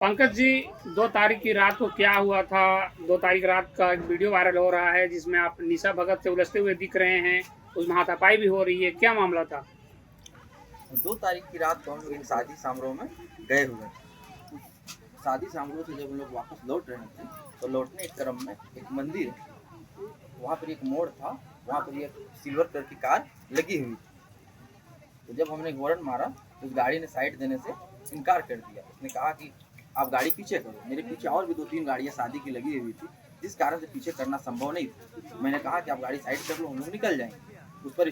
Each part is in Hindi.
पंकज जी, 2 तारीख की रात को क्या हुआ था? 2 तारीख रात का एक वीडियो वायरल हो रहा है जिसमें आप निशा भगत से उलझते हुए दिख रहे हैं। उसमें हाथापाई भी हो रही है, क्या मामला था? 2 तारीख की रात को हम लोग एक शादी समारोह में गए हुए थे। उस शादी समारोह से जब हम लोग वापस लौट रहे थे तो लौटने के क्रम में एक मंदिर है, वहाँ पर एक मोड़ था, वहाँ पर एक सिल्वर कलर की कार लगी हुई थी। तो जब हमने हॉर्न मारा तो उस गाड़ी ने साइड देने से इनकार कर दिया। उसने कहा कि आप गाड़ी पीछे करो। मेरे पीछे और भी 2-3 गाड़ियाँ शादी की लगी हुई थी, जिस कारण से पीछे करना संभव नहीं था। मैंने कहा कि आप गाड़ी साइड कर लो, हम लोग निकल जाएंगे। उस पर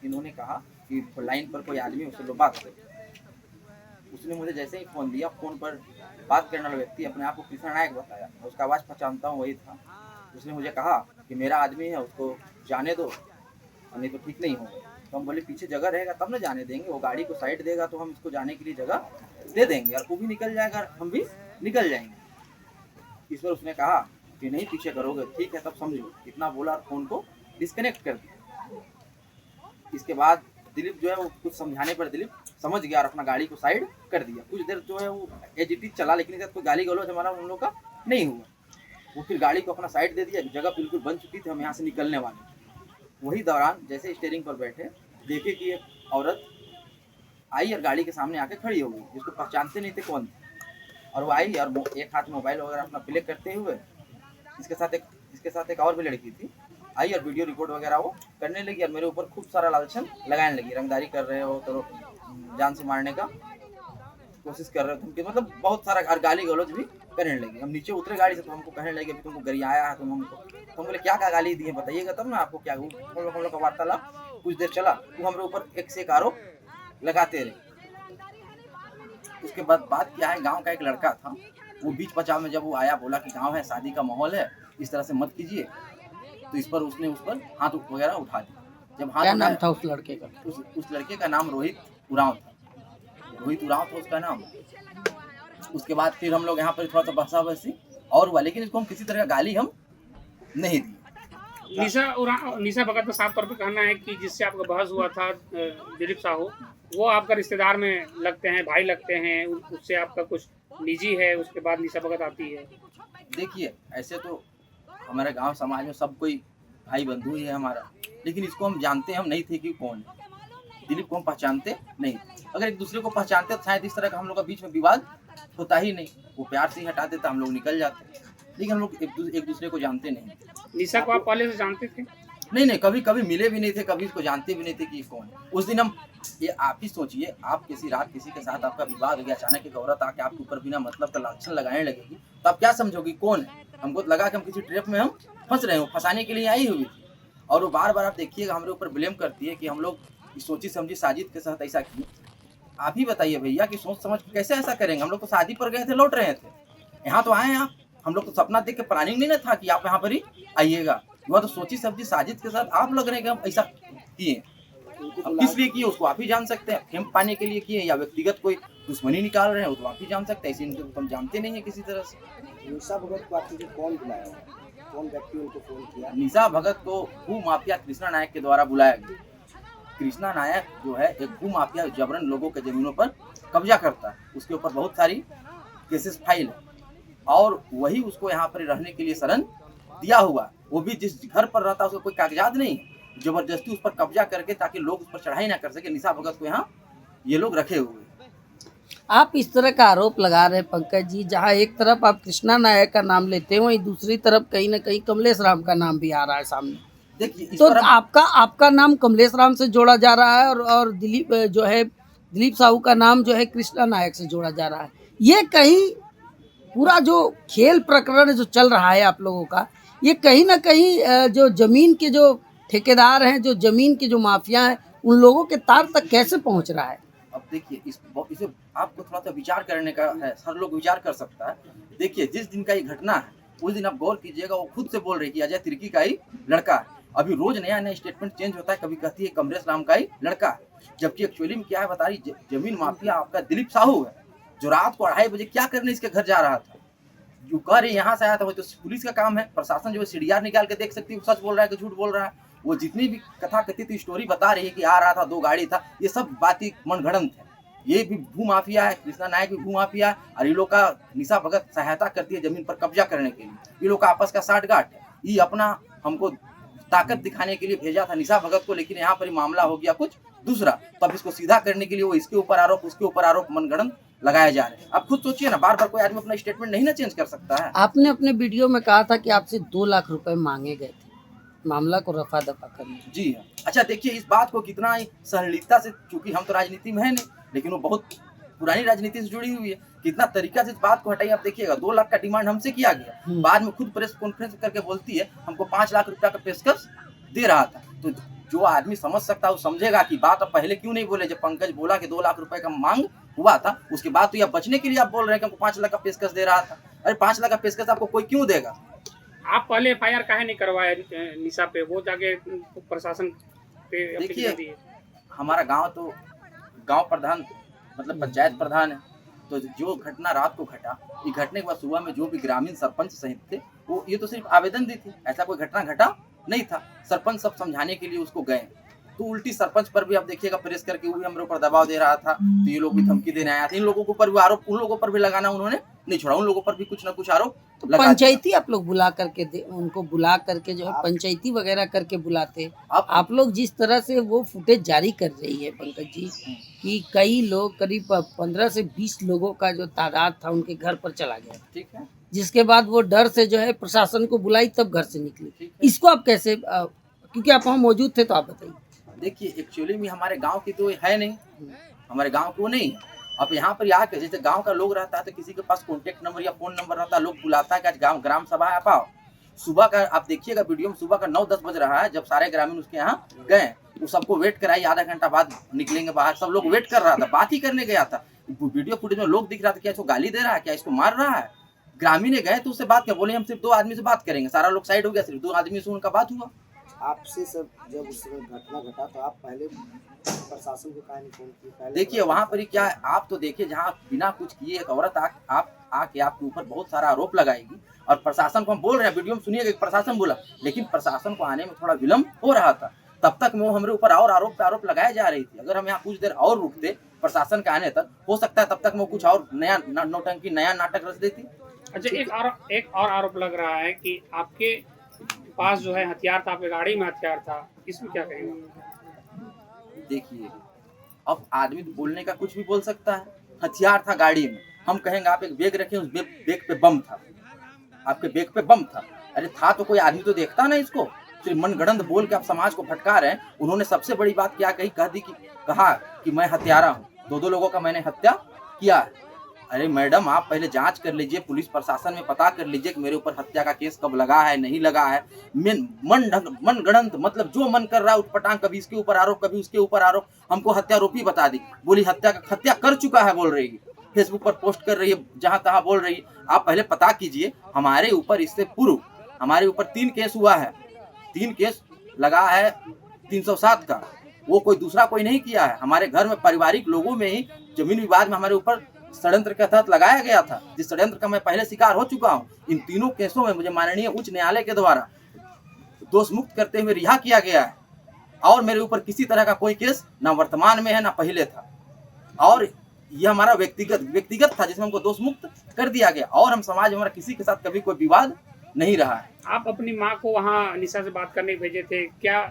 इन्होंने कहा कि लाइन पर कोई आदमी उससे लोग बात करे। उसने मुझे जैसे ही फ़ोन दिया, फ़ोन पर बात करने वाला व्यक्ति अपने आप को कृष्णा नायक बताया। मैं उसका आवाज़ पहचानता हूँ, वही था। उसने मुझे कहा कि मेरा आदमी है, उसको जाने दो, नहीं तो ठीक नहीं होगा। तो हम बोले पीछे जगह रहेगा तब ना जाने देंगे, वो गाड़ी को साइड देगा तो हम इसको जाने के लिए जगह दे देंगे और वो भी निकल जाएगा, हम भी निकल जाएंगे। इस पर उसने कहा कि नहीं पीछे करोगे, ठीक है तब समझो। इतना बोला और फ़ोन को डिस्कनेक्ट कर दिया। इसके बाद दिलीप जो है वो कुछ समझाने पर दिलीप समझ गया और अपना गाड़ी को साइड कर दिया। कुछ देर जो है वो एजिटिव चला, लेकिन इसका कोई गाली गलौज हमारा उन लोग का नहीं हुआ। वो फिर गाड़ी को अपना साइड दे दिया, जगह बिल्कुल बन चुकी थी, हम यहाँ से निकलने वाले। वही दौरान जैसे स्टीयरिंग पर बैठे देखे कि एक औरत आई और गाड़ी के सामने आके खड़ी हो गई, जिसको पहचानते नहीं थे कौन थी। और वो आई और एक हाथ मोबाइल वगैरह अपना प्ले करते हुए इसके साथ एक और भी लड़की थी, आई और वीडियो रिकॉर्ड वगैरह वो करने लगी और मेरे ऊपर खूब सारा लालचन लगाने लगी। रंगदारी कर रहे हो तो जान से मारने का कोशिश कर रहे थे, मतलब बहुत सारा, और गाली गलौज भी करने लगी। हम नीचे उतरे गाड़ी से तो हमको कहने लगे तुमको गरियाया है, तुम हमको। तो हम बोले क्या गाली दी है बताइएगा तब ना आपको क्या। हम लोग का वार्तालाप कुछ देर चला, वो हमारे ऊपर एक से एक आरोप लगाते रहे। उसके बाद बात क्या है, गांव का एक लड़का था, वो बीच बचाव में जब वो आया बोला कि गांव है, शादी का माहौल है, इस तरह से मत कीजिए। तो इस पर उसने उस पर हाथ वगैरह उठा दिया। जब हाथ क्या नाम था उस लड़के का? उस लड़के का नाम रोहित उरांव था। रोहित उरांव था उसका नाम। उसके बाद फिर हम लोग यहाँ पर थोड़ा सा बहसा बहसी और हुआ, लेकिन इसको हम किसी तरह का गाली हम नहीं दी। निशा भगत का साफ तौर पे कहना है कि जिससे आपका बहस हुआ था, दिलीप साहू, वो आपका रिश्तेदार में लगते हैं, भाई लगते हैं, उससे आपका कुछ निजी है, उसके बाद निशा भगत आती है। देखिए ऐसे तो हमारे गांव समाज में सब कोई भाई बंधु ही है हमारा, लेकिन इसको हम जानते हम नहीं थे कि कौन है। दिलीप को हम पहचानते नहीं। अगर एक दूसरे को पहचानते तो शायद इस तरह का हम लोग का बीच में विवाद होता ही नहीं। वो प्यार से ही हटा देता, हम लोग निकल जाते। लेकिन हम लोग एक दूसरे को जानते नहीं। निशा को आप पहले से जानते थे? नहीं, कभी कभी मिले भी नहीं थे, कभी इसको जानते भी नहीं थे कि कौन है। उस दिन हम, ये आप ही सोचिए, आप किसी रात किसी के साथ आपका विवाद हो गया, अचानक एक औरत आके आपके ऊपर बिना मतलब का लांछन लगाने लगेगी, तो आप क्या समझोगे कौन है। हमको लगा कि हम किसी ट्रैप में हम फंस रहे हो, फंसाने के लिए आई हुई थी। और वो बार बार आप देखिएगा हमारे ऊपर ब्लेम करती है कि हम लोग सोची समझी साजिद के साथ ऐसा किए। आप ही बताइए भैया कि सोच समझ के कैसे ऐसा करेंगे। हम लोग तो शादी पर गए थे, लौट रहे थे, यहाँ तो आए हैं आप। हम लोग तो सपना देख के प्लानिंग नहीं ना था कि आप यहाँ पर ही आइएगा। वह तो सोची समझी साजिद के साथ आप लग रहे हैं कि हम ऐसा किए। अब किस लिए किए उसको आप ही जान सकते हैं। फेम पाने के लिए किए या व्यक्तिगत कोई दुश्मनी निकाल रहे हैं, तो आप ही जान सकते हैं। ऐसे इनको हम जानते नहीं है किसी तरह से। निशा भगत को आपके कौन बुलाया, कौन व्यक्ति उनको फोन किया? निशा भगत को भू माफिया कृष्णा नायक के द्वारा बुलाया गया। कृष्णा नायक जो है एक भू माफिया, जबरन लोगों के जमीनों पर कब्जा करता है। उसके ऊपर बहुत सारी केसेस फाइल है और वही उसको यहाँ पर रहने के लिए शरण दिया हुआ। वो भी जिस घर पर रहता है उसका कोई कागजात नहीं, जबरदस्ती उस पर कब्जा करके ताकि लोग उस पर चढ़ाई ना कर सके, निशा भगत को यहाँ ये लोग रखे हुए। आप इस तरह का आरोप लगा रहे हैं पंकज जी, जहां एक तरफ आप कृष्णा नायक का नाम लेते हैं, वहीं दूसरी तरफ कहीं ना कहीं कमलेश राम का नाम भी आ रहा है सामने। देखिए तो आपका नाम कमलेश राम से जोड़ा जा रहा है और दिलीप जो है, दिलीप साहू का नाम जो है कृष्णा नायक से जोड़ा जा रहा है। ये कहीं पूरा जो खेल प्रकरण जो चल रहा है आप लोगों का, ये कहीं ना कहीं जो जमीन के जो ठेकेदार हैं, जो जमीन के जो माफिया हैं, उन लोगों के तार तक कैसे पहुंच रहा है? अब देखिए इसे आपको थोड़ा सा विचार करने का है, हर लोग विचार कर सकता है। देखिए जिस दिन का ये घटना है उस दिन आप गौर कीजिएगा, वो खुद से बोल रही कि अजय तिर्की का ही लड़का है। अभी रोज नया नया स्टेटमेंट चेंज होता है, कभी कहती है कमलेश राम का ही लड़का है, जबकि एक्चुअली में क्या है बता रही, जमीन माफिया आपका दिलीप साहू है, जो रात को 2:30 बजे क्या करने इसके घर जा रहा था। जो कह रही यहाँ से आया था वो तो पुलिस का काम है, प्रशासन जो है सीडीआर निकाल के देख सकती है सच बोल रहा है कि झूठ बोल रहा है। वो जितनी भी कथा कथित स्टोरी बता रही है कि आ रहा था, 2 गाड़ी था, ये सब बातें मनगढ़ंत है। ये भी भू माफिया है, कृष्णा नायक भी भू माफिया है, और ये लोग का निशा भगत सहायता करती है जमीन पर कब्जा करने के लिए। ये लोग का आपस का साठगांठ है। ये अपना हमको ताकत दिखाने के लिए भेजा था निशा भगत को, लेकिन यहाँ पर ही मामला हो गया कुछ दूसरा। तो अब इसको सीधा करने के लिए वो इसके ऊपर आरोप उसके ऊपर आरोप मनगढ़ंत लगाए जा रहे हैं। अब खुद सोचिए ना, बार बार कोई आदमी अपना स्टेटमेंट नहीं ना चेंज कर सकता है। आपने अपने वीडियो में कहा था कि आपसे 2 लाख रुपए मांगे गए थे मामला को रफा दफा करने। जी हाँ। अच्छा देखिए, इस बात को कितना ही सहनशीलता से, चूंकि हम तो राजनीति में है नहीं, लेकिन वो बहुत पुरानी राजनीति से जुड़ी हुई है, कितना तरीका से इस बात को हटाइए। आप देखिएगा 2 लाख का डिमांड हमसे किया गया, बाद में खुद प्रेस कॉन्फ्रेंस करके बोलती है हमको 5 लाख रुपया का पेशकश दे रहा था। तो जो आदमी समझ सकता है वो समझेगा कि बात अब पहले क्यों नहीं बोले। जब पंकज बोला कि 2 लाख रुपए का मांग हुआ था, उसके बाद तो ये बचने के लिए आप बोल रहे हैं कि हमको 5 लाख का पेशकश दे रहा था। अरे 5 लाख का पेशकश आपको कोई क्यों देगा? आप पहले FIR काहे नहीं करवाए निशा पे? वो जाके प्रशासन पे एप्लीकेशन दिए। हमारा गांव तो गांव प्रधान मतलब पंचायत प्रधान है, तो जो घटना रात को घटा, ये घटने के बाद सुबह में जो भी ग्रामीण सरपंच सहित थे वो ये तो सिर्फ आवेदन दी थी, ऐसा कोई घटना घटा नहीं था। सरपंच सब समझाने के लिए उसको गए, तो उल्टी सरपंच पर भी आप देखिएगा प्रेस करके वो भी हमारे ऊपर दबाव दे रहा था। तो ये लोग भी धमकी देने आया था। इन लोगों के ऊपर भी आरोप, उन लोगों पर भी लगाना उन्होंने नहीं छोड़ा, उन लोगों पर भी कुछ ना कुछ आरोप लगा। पंचायती आप लोग बुला करके उनको बुला करके जो है पंचायती वगैरह करके बुलाते। आप लोग जिस तरह से वो फुटेज जारी कर रही है पंकज जी, कि कई लोग करीब 15 से 20 लोगों का जो तादाद था उनके घर पर चला गया, ठीक है, जिसके बाद वो डर से जो है प्रशासन को बुलाई तब घर से निकली। इसको आप कैसे, क्योंकि आप वहाँ मौजूद थे तो आप बताइए। देखिए एक्चुअली में हमारे गांव की तो है नहीं, हमारे गांव की वो नहीं है। अब यहाँ पर आके जैसे गांव का लोग रहता है तो किसी के पास कॉन्टेक्ट नंबर या फोन नंबर रहता है, लोग बुलाता है कि आज गांव ग्राम सभा है, आप आओ। सुबह का आप देखिएगा वीडियो में, सुबह का 9-10 बज रहा है जब सारे ग्रामीण उसके यहाँ गए। वो सबको वेट कराई, आधा घंटा बाद निकलेंगे बाहर, सब लोग वेट कर रहा था, बात ही करने गया था। वीडियो फुटेज में लोग दिख रहा था, क्या इसको गाली दे रहा है, क्या इसको मार रहा है। ग्रामीण गए तो उससे बात क्या बोले, हम सिर्फ 2 आदमी से बात करेंगे, सारा लोग साइड हो गया, सिर्फ 2 आदमी से उनका बात हुआ। आपसे सब जब उस घटना घटा तो आप पहले प्रशासन को काहे नहीं फोन किया? देखिए वहाँ पर ही क्या है, आप तो देखिए जहाँ बिना कुछ किए एक औरत आके आपके ऊपर बहुत सारा आरोप लगाएगी, और प्रशासन को हम बोल रहे हैं, वीडियो में सुनिएगा प्रशासन बोला, लेकिन प्रशासन को आने में थोड़ा विलम्ब हो रहा था। तब तक वो हमारे ऊपर और आरोप पे आरोप लगाए जा रही थी। अगर हम यहाँ कुछ देर और रुकते प्रशासन के आने तक, हो सकता है तब तक वो कुछ और नया नौटंकी नया नाटक रच देती। अच्छा, एक और आरोप लग रहा है कि आपके पास जो है हथियार था, आपकी गाड़ी में हथियार था, इसमें क्या कहेंगे? देखिए अब आदमी तो बोलने का कुछ भी बोल सकता है। हथियार था गाड़ी में, हम कहेंगे आप एक बैग रखे, उस बैग पे बम था, आपके बैग पे बम था। अरे था तो कोई आदमी तो देखता ना इसको, सिर्फ मनगढ़ंत बोल के आप समाज को फटका रहे हैं। उन्होंने सबसे बड़ी बात क्या कही, कहा कि मैं हत्यारा हूँ, 2 लोगों का मैंने हत्या किया है। अरे मैडम आप पहले जांच कर लीजिए, पुलिस प्रशासन में पता कर लीजिए कि मेरे ऊपर हत्या का केस कब लगा है, नहीं लगा है। मनगढ़ंत मतलब जो मन कर रहा है उठपटांग, कभी इसके ऊपर आरोप कभी उसके ऊपर आरोप। हमको हत्यारोपी बता दी, बोली हत्या कर चुका है बोल रही है, फेसबुक पर पोस्ट कर रही है, जहाँ तहाँ बोल रही है। आप पहले पता कीजिए, हमारे ऊपर इससे पूर्व हमारे ऊपर 3 केस हुआ है, 3 केस लगा है 307 का, वो कोई दूसरा कोई नहीं किया है। हमारे घर में पारिवारिक लोगों में ही जमीन विवाद में हमारे ऊपर षड्यंत्र के तहत लगाया गया था, जिस षड्यंत्र का मैं पहले शिकार हो चुका हूँ। इन 3 केसों में मुझे माननीय उच्च न्यायालय के द्वारा दोष मुक्त करते हुए रिहा किया गया है, और मेरे ऊपर किसी तरह का कोई केस ना वर्तमान में है ना पहले था। और यह हमारा व्यक्तिगत था जिसमें हमको दोष मुक्त कर दिया गया, और हम समाज में हमारा किसी के साथ कभी कोई विवाद नहीं रहा है। आप अपनी माँ को वहाँ निशा से बात करने भेजे थे क्या?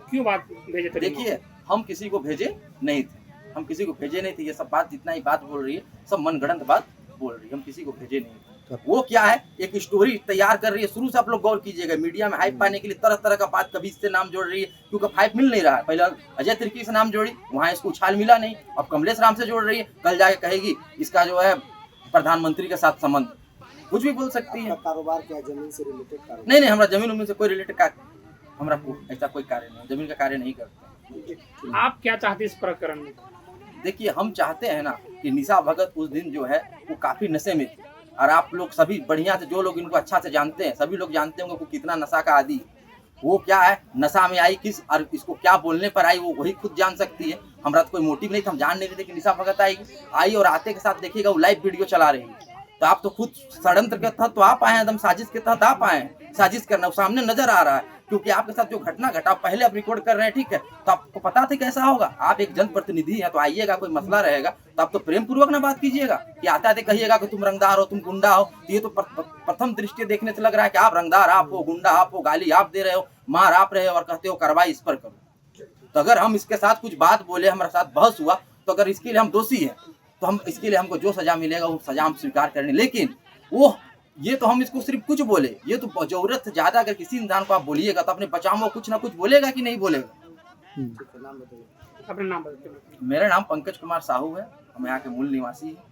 क्यों बात भेजे थे? देखिए हम किसी को भेजे नहीं थे, हम किसी को भेजे नहीं थे। ये सब बात जितना ही बात बोल रही है सब मनगढ़ंत बात बोल रही है, हम किसी को भेजे नहीं थे। वो क्या है, एक स्टोरी तैयार कर रही है। शुरू से आप लोग गौर कीजिएगा, मीडिया में हाइप पाने के लिए तरह तरह का बात, कभी इससे नाम जोड़ रही है क्योंकि हाइप मिल नहीं रहा है। पहले अजय तिर्की से नाम जोड़ी, वहाँ इसको उछाल मिला नहीं, अब कमलेश राम से जोड़ रही है, कल जाके कहेगी इसका जो है प्रधानमंत्री के साथ संबंध, कुछ भी बोल सकती है। कारोबार क्या जमीन से रिलेटेड कारोबार? नहीं, हमारा जमीन उमीन से कोई रिलेटेड का हमारा ऐसा कोई कार्य नहीं, जमीन का कार्य नहीं करते। आप क्या चाहते इस प्रकरण में? देखिए हम चाहते हैं ना कि निशा भगत उस दिन जो है वो काफी नशे में थी, और आप लोग सभी बढ़िया से, जो लोग इनको अच्छा से जानते हैं, सभी लोग जानते होंगे वो कितना नशा का आदी है। वो क्या है, नशा में आई किस और इसको क्या बोलने पर आई वो वही खुद जान सकती है। हमारा तो कोई मोटिव नहीं था, हम जान नहीं रहे थे कि निशा भगत आई, और आते के साथ देखिएगा वो लाइव वीडियो चला रही है। तो आप तो खुद षड्यंत्र के तहत तो आप आए हैं, एकदम साजिश के तहत आप आए हैं, साजिश करना सामने नजर आ रहा है। क्योंकि आपके साथ जो घटना घटा पहले आप रिकॉर्ड कर रहे हैं, ठीक है, तो आपको पता था कैसा होगा। आप एक जनप्रतिनिधि हैं, तो आइएगा, कोई मसला रहेगा तो आप तो प्रेम पूर्वक ना बात कीजिएगा कि आता आते कहिएगा कि तुम रंगदार हो, तुम गुंडा हो। तो ये तो प्रथम दृष्टि देखने से लग रहा है कि आप रंगदार आप हो, गुंडा आप हो, गाली आप दे रहे हो, मार आप रहे हो और कहते हो कार्रवाई इस पर करो। तो अगर हम इसके साथ कुछ बात बोले, हमारे साथ बहस हुआ, तो अगर इसके लिए हम दोषी हैं तो हम इसके लिए हमको जो सजा मिलेगा वो सजा हम स्वीकार करेंगे। लेकिन वो ये तो हम इसको सिर्फ कुछ बोले, ये तो जरूरत से ज्यादा अगर किसी इंसान को आप बोलिएगा तो अपने बचाव में कुछ ना कुछ बोलेगा कि नहीं बोलेगा। अपना नाम बताइए। मेरा नाम पंकज कुमार साहू है, हम यहाँ के मूल निवासी हैं।